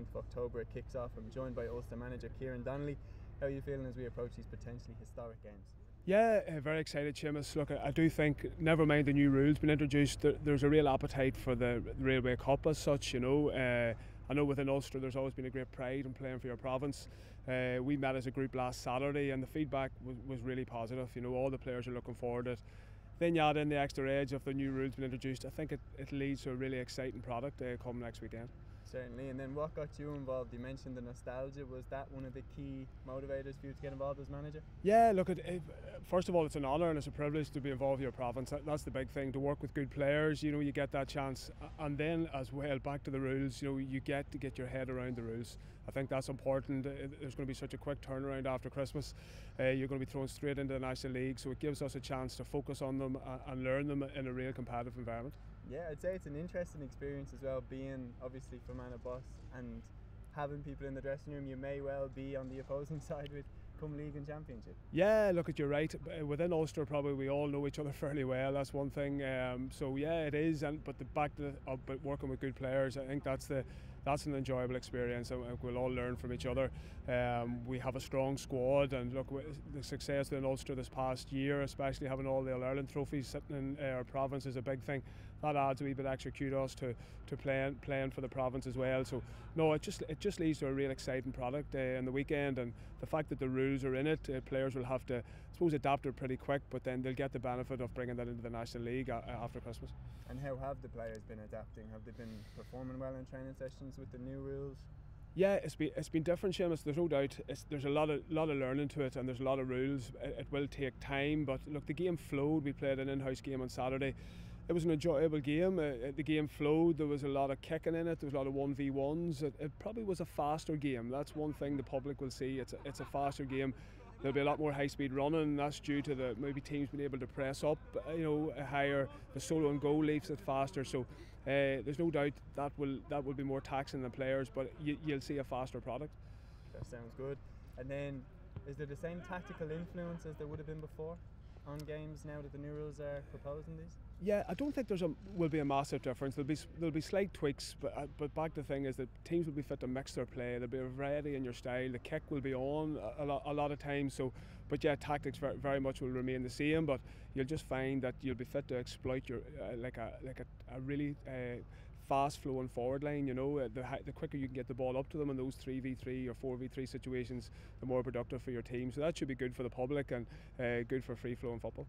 19th of October it kicks off. I'm joined by Ulster Manager Kieran Donnelly. How are you feeling as we approach these potentially historic games? Yeah, very excited, Seamus. Look, I do think, never mind the new rules being introduced, there's a real appetite for the Railway Cup as such, you know. I know within Ulster there's always been a great pride in playing for your province. We met as a group last Saturday and the feedback was really positive. You know, all the players are looking forward to it. Then you add in the extra edge of the new rules being introduced. I think it leads to a really exciting product come next weekend. Certainly. And then what got you involved? You mentioned the nostalgia. Was that one of the key motivators for you to get involved as manager? Yeah, look, first of all, it's an honour and it's a privilege to be involved with your province. That's the big thing, to work with good players. You know, you get that chance. And then as well, back to the rules, you know, you get to get your head around the rules. I think that's important. There's going to be such a quick turnaround after Christmas. You're going to be thrown straight into the National League, so it gives us a chance to focus on them and learn them in a real competitive environment. Yeah, I'd say it's an interesting experience as well, being obviously from Anabus and having people in the dressing room you may well be on the opposing side with come league and championship. Yeah, look, you're right. Within Ulster, probably we all know each other fairly well. That's one thing. So yeah, it is. But working with good players, I think that's an enjoyable experience. We'll all learn from each other. We have a strong squad, and look, the success in Ulster this past year, especially having all the All-Ireland trophies sitting in our province, is a big thing. That adds a wee bit extra kudos to playing for the province as well. So no, it just leads to a real exciting product in the weekend, and the fact that the rules are in it, players will have to, I suppose, adapt it pretty quick, but then they'll get the benefit of bringing that into the National League after Christmas. And how have the players been adapting? Have they been performing well in training sessions with the new rules? Yeah, it's been different, Seamus. There's no doubt. There's a lot of learning to it, and there's a lot of rules. It will take time, but look, the game flowed. We played an in-house game on Saturday. It was an enjoyable game. The game flowed. There was a lot of kicking in it. There was a lot of 1v1s. It probably was a faster game. That's one thing the public will see. It's a faster game. There'll be a lot more high-speed running. That's due to the maybe teams being able to press up, you know, higher. The solo and goal leaves it faster. So there's no doubt that will be more taxing than players, but you'll see a faster product. That sounds good. And then, is there the same tactical influence as there would have been before on games now that the new rules are proposing these? Yeah, I don't think will be a massive difference. There'll be slight tweaks, but back to the thing is that teams will be fit to mix their play. There'll be a variety in your style. The kick will be on a lot of times. So, but yeah, tactics very much will remain the same. But you'll just find that you'll be fit to exploit your like a really fast flowing forward line. You know, the quicker you can get the ball up to them in those 3v3 or 4v3 situations, the more productive for your team. So that should be good for the public and good for free flowing football.